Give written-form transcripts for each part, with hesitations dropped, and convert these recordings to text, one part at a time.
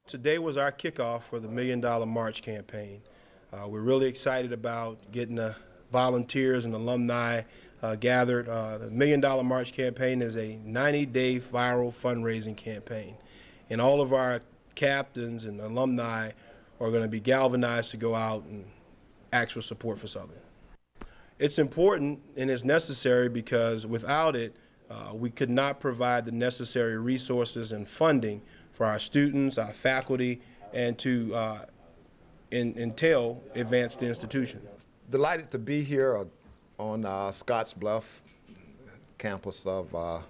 Today was our kickoff for the $1 Million March campaign. We're really excited about getting the volunteers and alumni gathered. The $1 Million March campaign is a 90-day viral fundraising campaign, and all of our captains and alumni are going to be galvanized to go out and ask for support for Southern. It's important and it's necessary because without it, we could not provide the necessary resources and funding for our students, our faculty, and to entail advance the institution. Delighted to be here on Scottsbluff campus of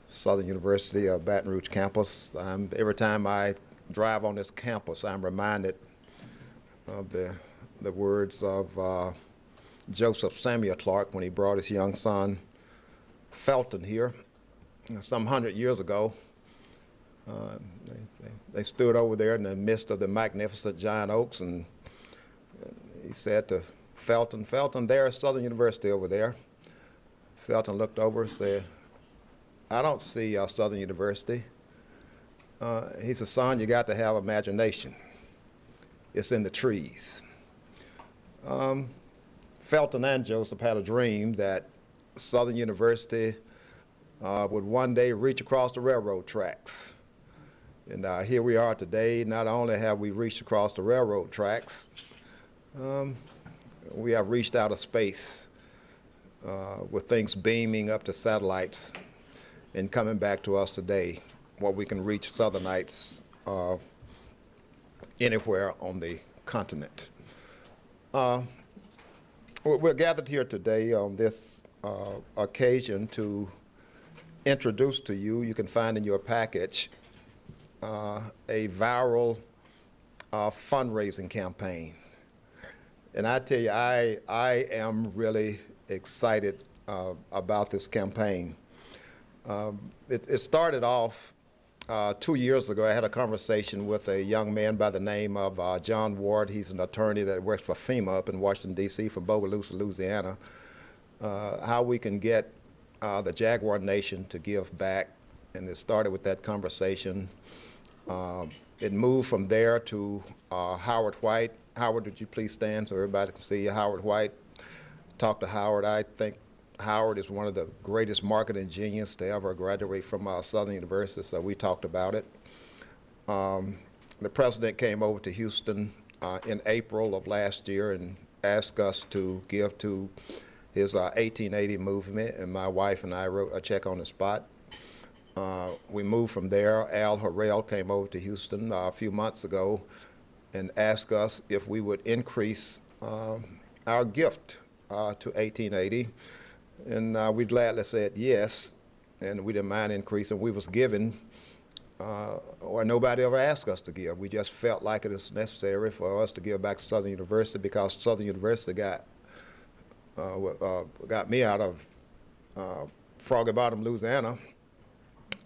Southern University of Baton Rouge campus. Every time I drive on this campus, I'm reminded of the words of Joseph Samuel Clark when he brought his young son Felton here some 100 years ago. They stood over there in the midst of the magnificent giant oaks, and he said to Felton, "Felton, there's Southern University over there." Felton looked over and said, "I don't see Southern University." He said, "Son, you got to have imagination. It's in the trees." Felton and Joseph had a dream that Southern University would one day reach across the railroad tracks. And here we are today. Not only have we reached across the railroad tracks, we have reached out of space with things beaming up to satellites and coming back to us today, where we can reach Southernites anywhere on the continent. We're gathered here today on this occasion to introduce to you, you can find in your package, a viral fundraising campaign. And I tell you, I am really excited about this campaign. It started off 2 years ago. I had a conversation with a young man by the name of John Ward. He's an attorney that works for FEMA up in Washington, D.C., from Bogalusa, Louisiana, how we can get the Jaguar Nation to give back. And it started with that conversation. It moved from there to Howard White. Howard, would you please stand so everybody can see you? Howard White. Talk to Howard. I think Howard is one of the greatest marketing geniuses to ever graduate from Southern University, so we talked about it. The president came over to Houston in April of last year and asked us to give to his 1880 movement, and my wife and I wrote a check on the spot. We moved from there. Al Harrell came over to Houston a few months ago and asked us if we would increase our gift to 1880. And we gladly said yes, and we didn't mind increasing. We was given, or nobody ever asked us to give. We just felt like it was necessary for us to give back to Southern University because Southern University got me out of Froggy Bottom, Louisiana,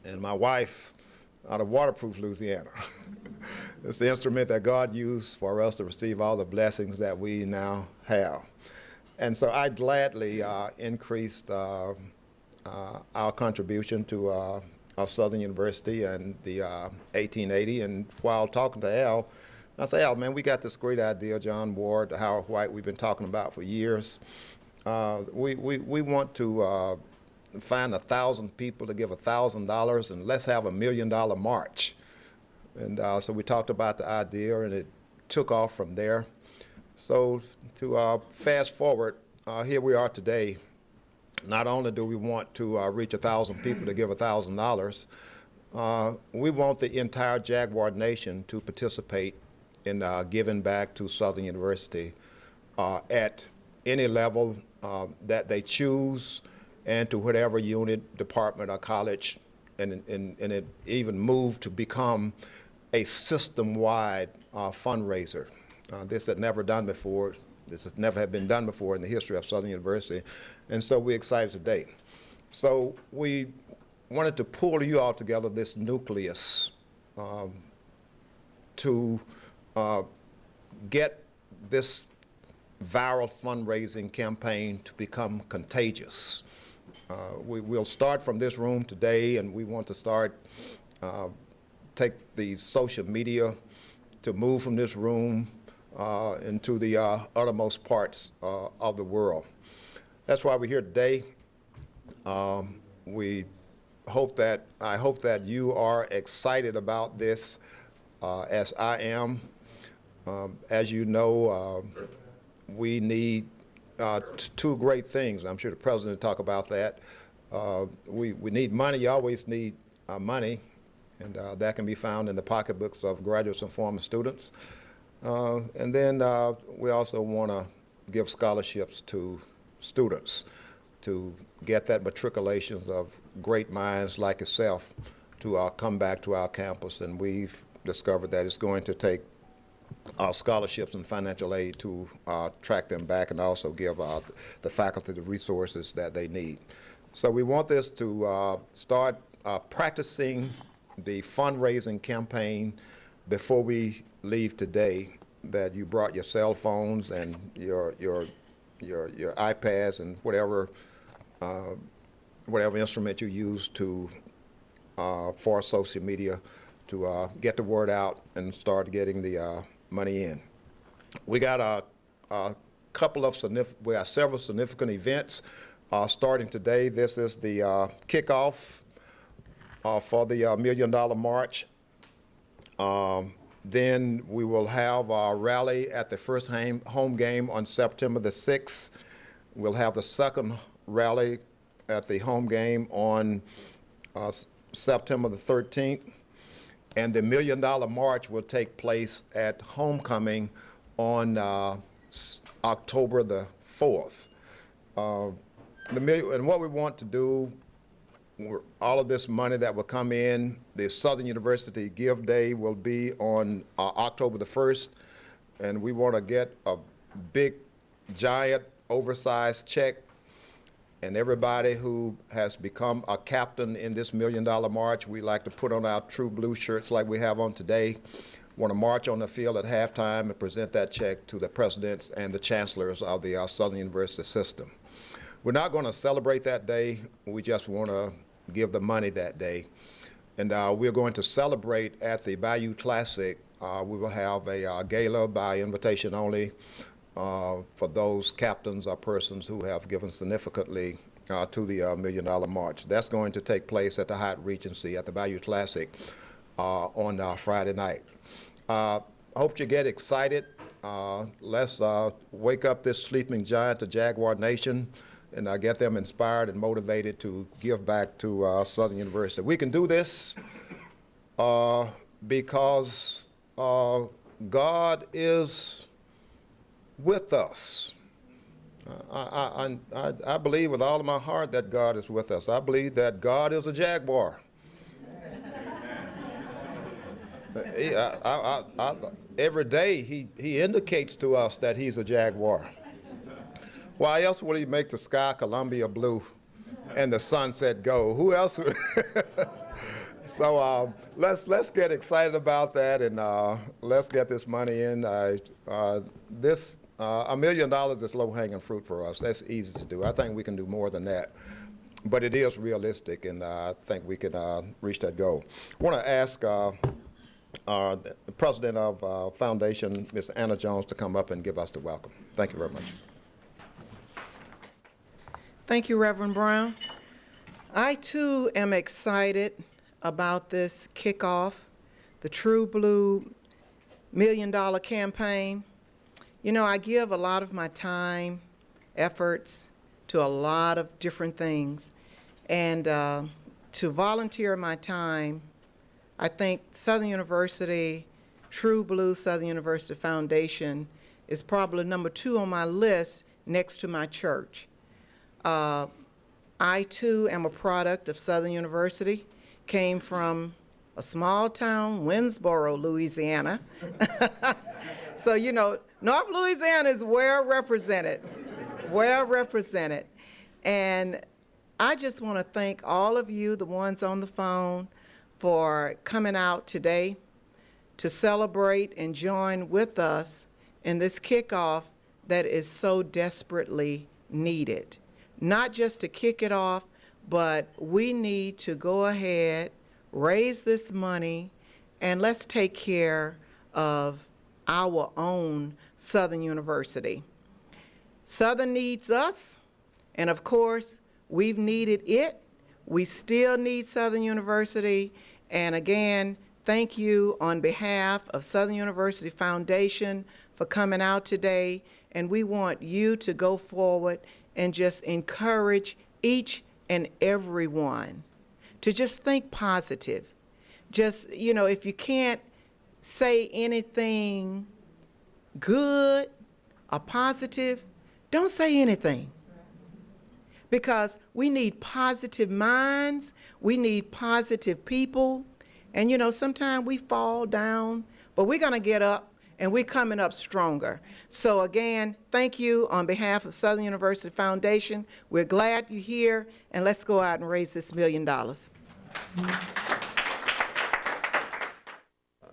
and my wife out of Waterproof, Louisiana. It's the instrument that God used for us to receive all the blessings that we now have. And so I gladly increased our contribution to our Southern University and the 1880. And while talking to Al, I said, "Al, man, we got this great idea, John Ward, Howard White, we've been talking about for years. We want to find 1,000 people to give $1,000, and let's have $1 million march." And so we talked about the idea, and it took off from there. So to fast forward, here we are today. Not only do we want to reach 1,000 people to give $1,000, we want the entire Jaguar Nation to participate in giving back to Southern University at any level that they choose, and to whatever unit, department, or college, and it even moved to become a system-wide fundraiser. This had never done before. This has never had been done before in the history of Southern University, and so we're excited today. So we wanted to pull you all together, this nucleus, to get this viral fundraising campaign to become contagious. We'll start from this room today, and we want to start take the social media to move from this room into the uttermost parts of the world. That's why we're here today. I hope that you are excited about this as I am. As you know, we need two great things. I'm sure the president will talk about that. We need money. You always need money, and that can be found in the pocketbooks of graduates and former students. And then we also want to give scholarships to students to get that matriculations of great minds like yourself to come back to our campus. And we've discovered that it's going to take scholarships and financial aid to track them back and also give the faculty the resources that they need. So we want this to start practicing the fundraising campaign before we leave today, that you brought your cell phones and your iPads and whatever instrument you use to for social media to get the word out and start getting the money in. We got a couple of we have several significant events starting today. This is the kickoff for the $1 Million March. Then we will have our rally at the first home game on September the 6th. We'll have the second rally at the home game on September the 13th. And the $1 Million March will take place at homecoming on October the 4th. And what we want to do, all of this money that will come in, the Southern University Give Day will be on October the 1st, and we want to get a big, giant, oversized check. And everybody who has become a captain in this $1 Million March, we like to put on our true blue shirts like we have on today, want to march on the field at halftime and present that check to the presidents and the chancellors of the Southern University system. We're not going to celebrate that day. We just want to give the money that day. And we're going to celebrate at the Bayou Classic. We will have a gala by invitation only for those captains or persons who have given significantly to the $1 Million March. That's going to take place at the Hyatt Regency at the Bayou Classic on Friday night. Hope you get excited. Let's wake up this sleeping giant, the Jaguar Nation, and get them inspired and motivated to give back to Southern University. We can do this because God is with us. I believe with all of my heart that God is with us. I believe that God is a Jaguar. Every day he indicates to us that he's a Jaguar. Why else would he make the sky Columbia blue and the sunset gold? Who else would? So let's get excited about that, and let's get this money in. $1 million is low-hanging fruit for us. That's easy to do. I think we can do more than that. But it is realistic, and I think we can reach that goal. I want to ask the president of Foundation, Ms. Anna Jones, to come up and give us the welcome. Thank you very much. Thank you, Reverend Brown. I, too, am excited about this kickoff, the True Blue $1 Million campaign. You know, I give a lot of my time, efforts to a lot of different things. And to volunteer my time, I think Southern University, True Blue Southern University Foundation is probably number 2 on my list next to my church. I, too, am a product of Southern University, came from a small town, Winsboro, Louisiana. So, you know, North Louisiana is well represented, well represented. And I just want to thank all of you, the ones on the phone, for coming out today to celebrate and join with us in this kickoff that is so desperately needed. Not just to kick it off, but we need to go ahead, raise this money, and let's take care of our own Southern University. Southern needs us, and of course, we've needed it. We still need Southern University, and again, thank you on behalf of Southern University Foundation for coming out today, and we want you to go forward and just encourage each and every one to just think positive. Just, if you can't say anything good or positive, don't say anything. Because we need positive minds, we need positive people, and sometimes we fall down, but we're gonna get up and we're coming up stronger. So again, thank you on behalf of Southern University Foundation. We're glad you're here, and let's go out and raise this $1 million.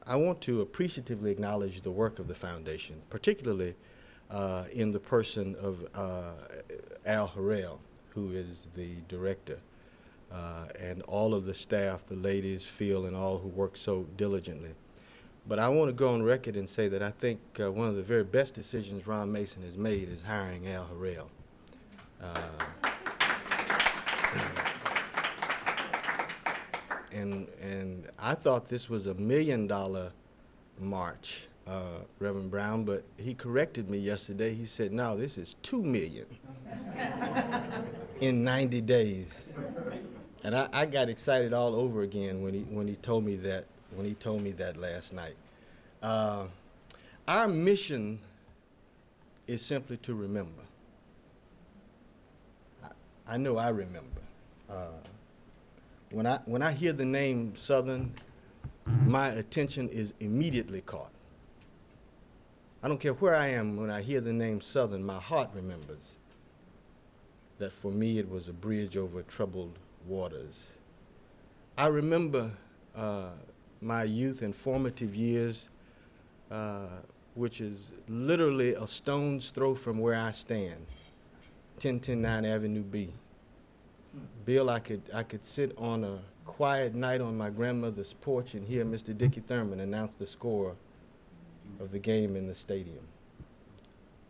I want to appreciatively acknowledge the work of the foundation, particularly in the person of Al Harrell, who is the director, and all of the staff, the ladies, Phil, and all who work so diligently. But I want to go on record and say that I think one of the very best decisions Ron Mason has made is hiring Al Harrell. And I thought this was a $1 million march, Reverend Brown, but he corrected me yesterday. He said, no, this is $2 million in 90 days. And I got excited all over again when he told me that last night. Our mission is simply to remember. I know I remember. When I hear the name Southern, my attention is immediately caught. I don't care where I am, when I hear the name Southern, my heart remembers that for me it was a bridge over troubled waters. I remember my youth and formative years, which is literally a stone's throw from where I stand, 1010 Avenue B. Bill, I could sit on a quiet night on my grandmother's porch and hear Mr. Dickie Thurman announce the score of the game in the stadium.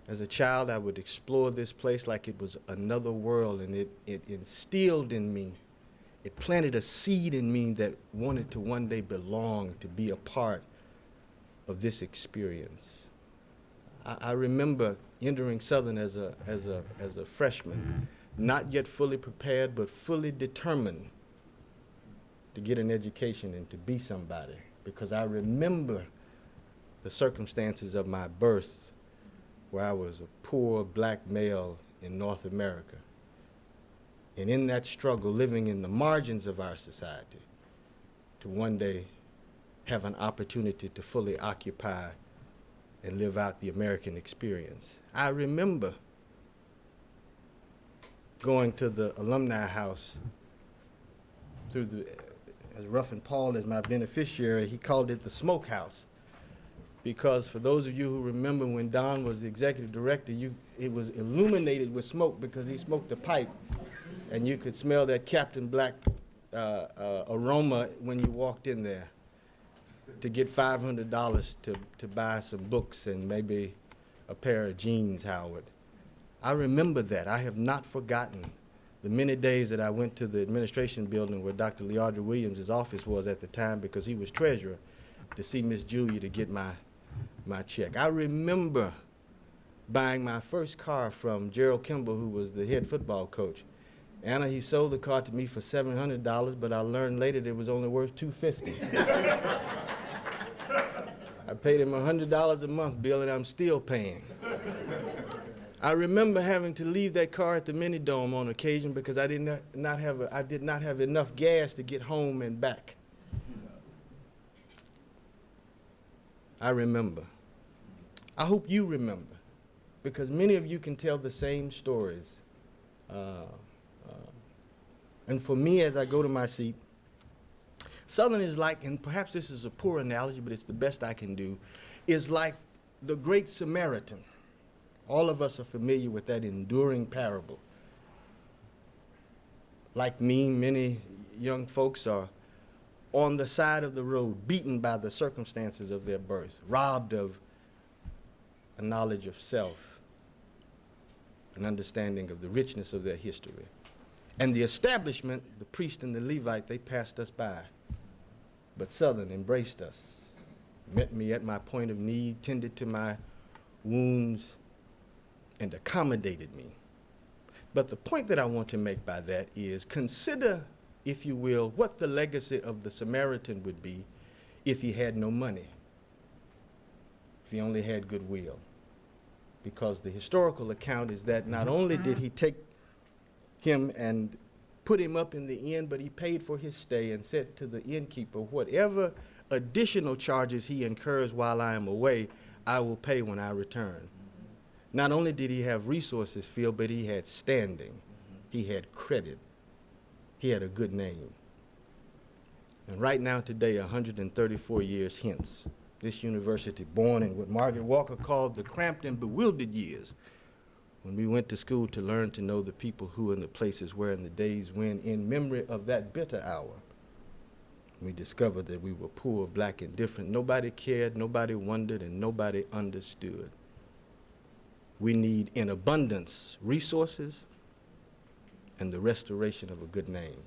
As a child, I would explore this place like it was another world, and it instilled in me, it planted a seed in me that wanted to one day belong, to be a part of this experience. I remember entering Southern as a freshman, not yet fully prepared, but fully determined to get an education and to be somebody, because I remember the circumstances of my birth, where I was a poor black male in North America. And in that struggle, living in the margins of our society, to one day have an opportunity to fully occupy and live out the American experience. I remember going to the alumni house as Ruffin Paul is my beneficiary, he called it the smokehouse. Because for those of you who remember when Don was the executive director, it was illuminated with smoke because he smoked a pipe, and you could smell that Captain Black aroma when you walked in there to get $500 to buy some books and maybe a pair of jeans, Howard. I remember that. I have not forgotten the many days that I went to the administration building where Dr. Leandra Williams' office was at the time, because he was treasurer, to see Miss Julia to get my check. I remember buying my first car from Gerald Kimball, who was the head football coach. Anna, he sold the car to me for $700, but I learned later that it was only worth $250. I paid him $100 a month, Bill, and I'm still paying. I remember having to leave that car at the Mini Dome on occasion because I did not have enough gas to get home and back. I remember. I hope you remember, because many of you can tell the same stories. And for me, as I go to my seat, Southern is like, and perhaps this is a poor analogy, but it's the best I can do, is like the Great Samaritan. All of us are familiar with that enduring parable. Like me, many young folks are on the side of the road, beaten by the circumstances of their birth, robbed of a knowledge of self, an understanding of the richness of their history. And the establishment, the priest and the Levite, they passed us by. But Southern embraced us, met me at my point of need, tended to my wounds, and accommodated me. But the point that I want to make by that is consider, if you will, what the legacy of the Samaritan would be if he had no money, if he only had goodwill. Because the historical account is that not only did he take him and put him up in the inn, but he paid for his stay and said to the innkeeper, whatever additional charges he incurs while I am away, I will pay when I return. Not only did he have resources, Phil, but he had standing. He had credit. He had a good name. And right now, today, 134 years hence, this university, born in what Margaret Walker called the cramped and bewildered years, when we went to school to learn to know the people who and the places where and the days when, in memory of that bitter hour, we discovered that we were poor, black, and different. Nobody cared, nobody wondered, and nobody understood. We need in abundance resources and the restoration of a good name.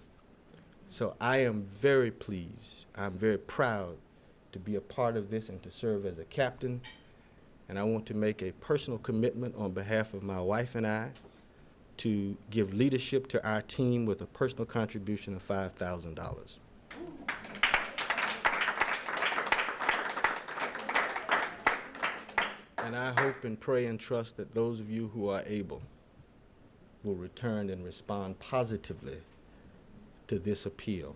So I am very pleased, I'm very proud to be a part of this and to serve as a captain. And I want to make a personal commitment on behalf of my wife and I to give leadership to our team with a personal contribution of $5,000. And I hope and pray and trust that those of you who are able will return and respond positively to this appeal.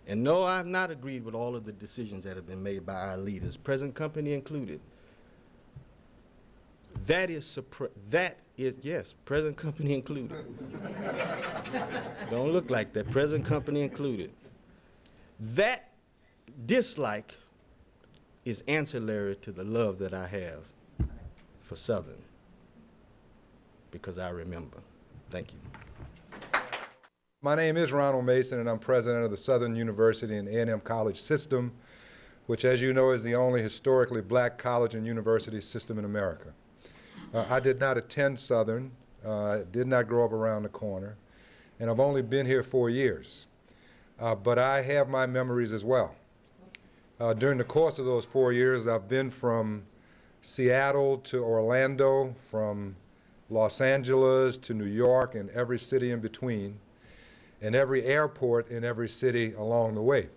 And no, I've not agreed with all of the decisions that have been made by our leaders, present company included. That is, yes, present company included. Don't look like that, present company included. That dislike is ancillary to the love that I have for Southern, because I remember. Thank you. My name is Ronald Mason, and I'm president of the Southern University and A&M College System, which, as you know, is the only historically black college and university system in America. I did not attend Southern, did not grow up around the corner, and I've only been here 4 years. But I have my memories as well. During the course of those 4 years, I've been from Seattle to Orlando, from Los Angeles to New York, and every city in between, and every airport in every city along the way.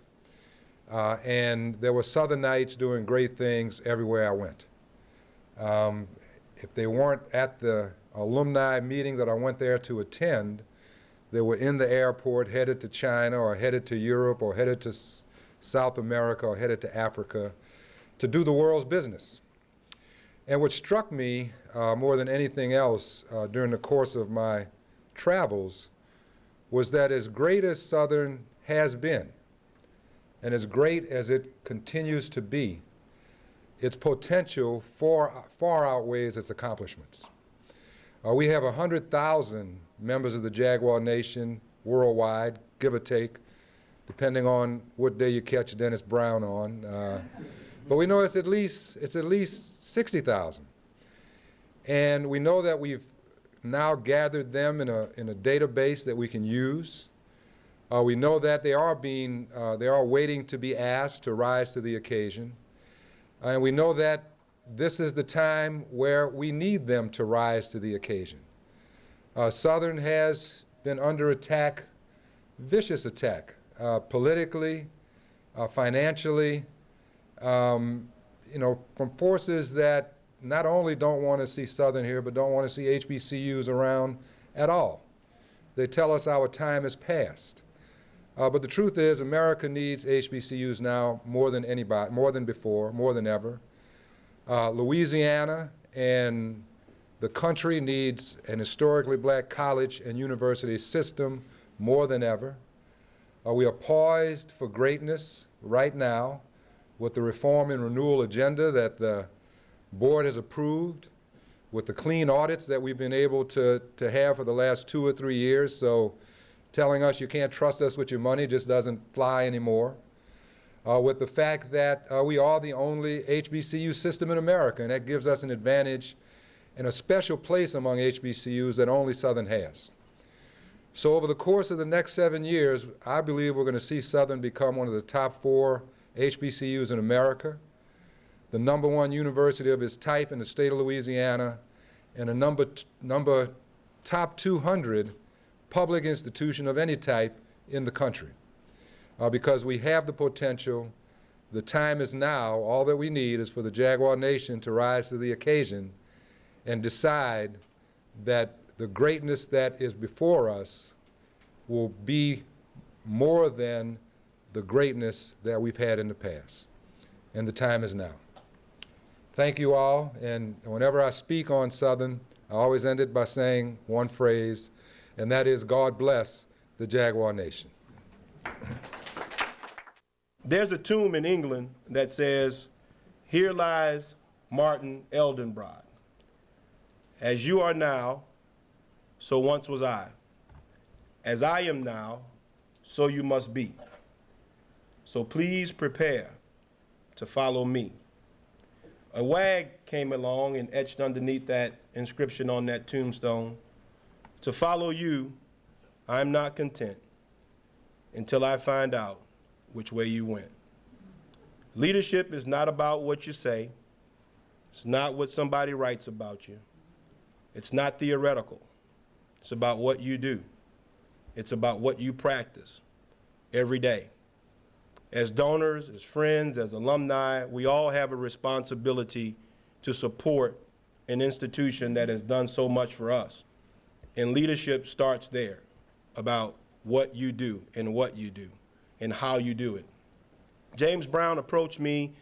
And there were Southernites doing great things everywhere I went. If they weren't at the alumni meeting that I went there to attend, they were in the airport headed to China or headed to Europe or headed to South America or headed to Africa to do the world's business. And what struck me more than anything else during the course of my travels was that as great as Southern has been, and as great as it continues to be, its potential far outweighs its accomplishments. We have 100,000 members of the Jaguar Nation worldwide, give or take, depending on what day you catch Dennis Brown on. But we know it's at least 60,000. And we know that we've now gathered them in a database that we can use. We know that they are waiting to be asked to rise to the occasion. And we know that this is the time where we need them to rise to the occasion. Southern has been under attack, vicious attack, politically, financially, from forces that not only don't want to see Southern here, but don't want to see HBCUs around at all. They tell us our time is past. But the truth is, America needs HBCUs now more than anybody, more than before, more than ever. Louisiana and the country needs an historically black college and university system more than ever. We are poised for greatness right now with the reform and renewal agenda that the board has approved, with the clean audits that we've been able to have for the last 2 or 3 years. So telling us you can't trust us with your money just doesn't fly anymore. with the fact that we are the only HBCU system in America, and that gives us an advantage and a special place among HBCUs that only Southern has. So over the course of the next 7 years, I believe we're going to see Southern become one of the top 4 HBCUs in America, the #1 university of its type in the state of Louisiana, and a top 200 public institution of any type in the country. Because we have the potential, the time is now, all that we need is for the Jaguar Nation to rise to the occasion and decide that the greatness that is before us will be more than the greatness that we've had in the past. And the time is now. Thank you all, and whenever I speak on Southern, I always end it by saying one phrase, and that is, God bless the Jaguar Nation. There's a tomb in England that says, "Here lies Martin Eldenbrod. As you are now, so once was I. As I am now, so you must be. So please prepare to follow me." A wag came along and etched underneath that inscription on that tombstone, "To follow you, I'm not content until I find out which way you went." Leadership is not about what you say. It's not what somebody writes about you. It's not theoretical. It's about what you do. It's about what you practice every day. As donors, as friends, as alumni, we all have a responsibility to support an institution that has done so much for us. And leadership starts there, about what you do and what you do and how you do it. James Brown approached me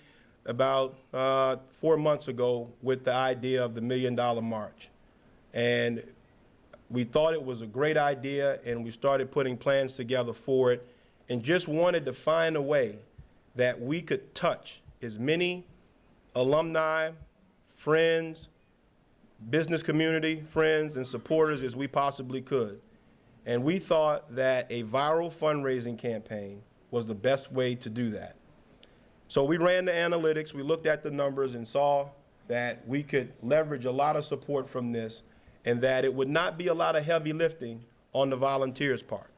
about 4 months ago with the idea of the $1 Million March. And we thought it was a great idea, and we started putting plans together for it, and just wanted to find a way that we could touch as many alumni, friends, business community, friends, and supporters as we possibly could. And we thought that a viral fundraising campaign was the best way to do that. So we ran the analytics, we looked at the numbers and saw that we could leverage a lot of support from this, and that it would not be a lot of heavy lifting on the volunteers' part.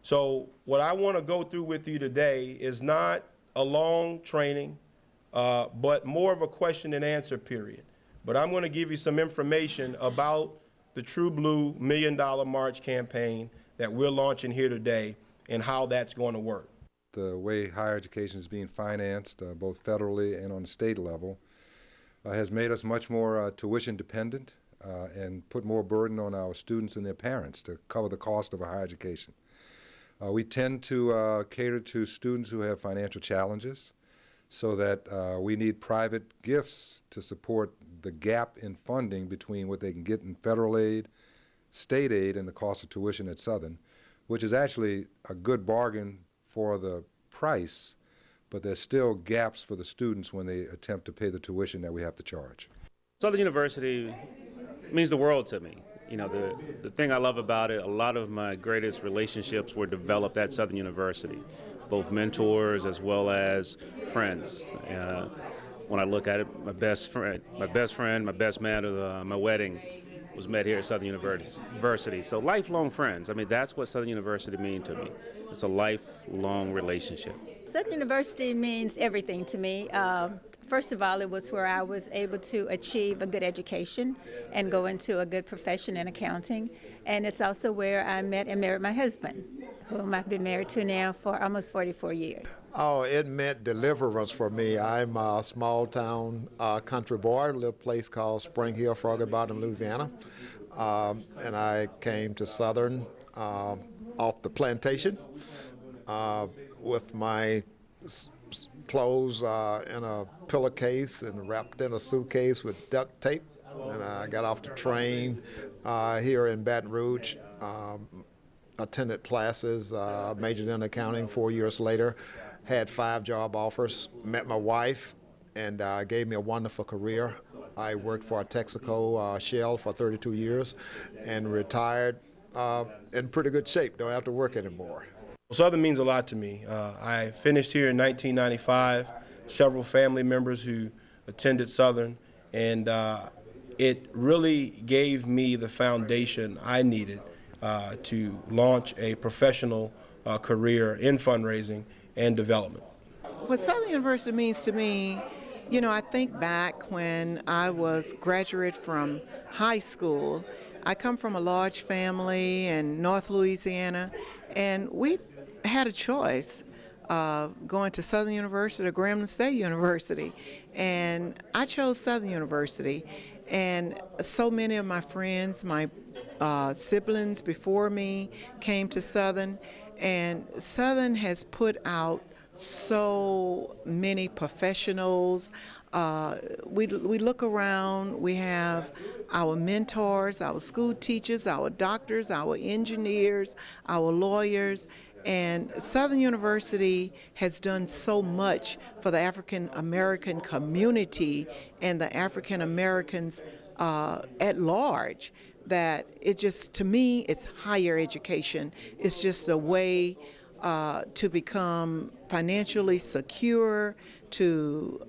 So what I want to go through with you today is not a long training, but more of a question and answer period. But I'm going to give you some information about the True Blue $1 Million March campaign that we're launching here today and how that's going to work. The way higher education is being financed, both federally and on the state level, has made us much more tuition dependent and put more burden on our students and their parents to cover the cost of a higher education. We tend to cater to students who have financial challenges, so that we need private gifts to support the gap in funding between what they can get in federal aid, state aid, and the cost of tuition at Southern, which is actually a good bargain for the price, but there's still gaps for the students when they attempt to pay the tuition that we have to charge. Southern University means the world to me. You know, the thing I love about it, a lot of my greatest relationships were developed at Southern University, both mentors as well as friends. When I look at it, my best friend, my best man of my wedding was met here at Southern University. So lifelong friends. I mean, that's what Southern University means to me. It's a lifelong relationship. Southern University means everything to me. First of all, it was where I was able to achieve a good education and go into a good profession in accounting. And it's also where I met and married my husband, whom I've been married to now for almost 44 years. Oh, it meant deliverance for me. I'm a small town country boy, a little place called Spring Hill, Froggy Bottom, Louisiana. And I came to Southern off the plantation with my clothes in a pillowcase and wrapped in a suitcase with duct tape. And I got off the train here in Baton Rouge, attended classes, majored in accounting 4 years later, had 5 job offers, met my wife, and gave me a wonderful career. I worked for Texaco Shell for 32 years and retired in pretty good shape. Don't have to work anymore. Southern means a lot to me. I finished here in 1995, several family members who attended Southern, and it really gave me the foundation I needed to launch a professional career in fundraising and development. What Southern University means to me, you know, I think back when I was graduate from high school. I come from a large family in North Louisiana, and we had a choice going to Southern University or Grambling State University, and I chose Southern University. And so many of my friends, my siblings before me came to Southern, and Southern has put out so many professionals. We look around, we have our mentors, our school teachers, our doctors, our engineers, our lawyers, and Southern University has done so much for the African American community and the African Americans at large that it just, to me, it's higher education. It's just a way to become financially secure, to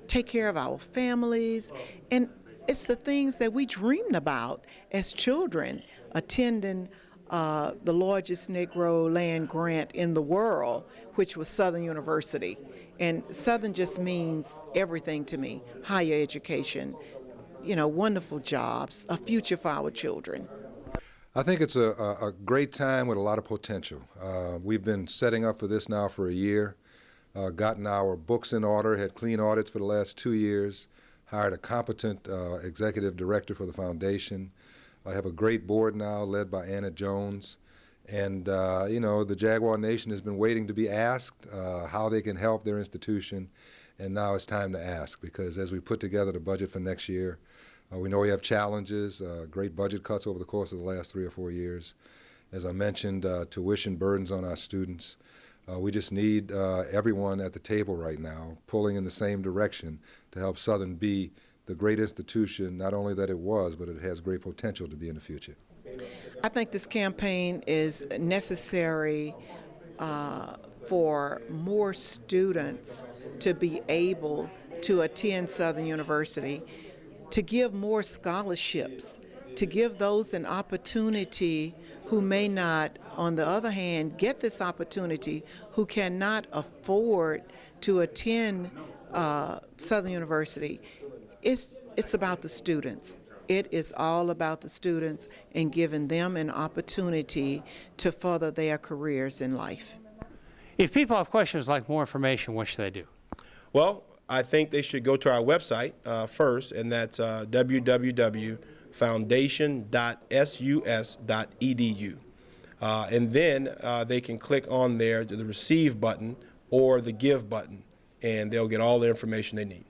take care of our families, and it's the things that we dreamed about as children, attending the largest Negro land grant in the world, which was Southern University. And Southern just means everything to me: higher education, you know, wonderful jobs, a future for our children. I think it's a great time with a lot of potential. We've been setting up for this now for a year, gotten our books in order, had clean audits for the last 2 years, hired a competent executive director for the foundation. I have a great board now led by Anna Jones. And, you know, the Jaguar Nation has been waiting to be asked how they can help their institution. And now it's time to ask, because as we put together the budget for next year, we know we have challenges, great budget cuts over the course of the last 3 or 4 years. As I mentioned, tuition burdens on our students. We just need everyone at the table right now pulling in the same direction to help Southern be the great institution, not only that it was, but it has great potential to be in the future. I think this campaign is necessary for more students to be able to attend Southern University, to give more scholarships, to give those an opportunity who may not, on the other hand, get this opportunity, who cannot afford to attend Southern University. It's about the students. It is all about the students and giving them an opportunity to further their careers in life. If people have questions like more information, what should they do? Well, I think they should go to our website first, and that's www.foundation.sus.edu. And then they can click on there to the Receive button or the Give button, and they'll get all the information they need.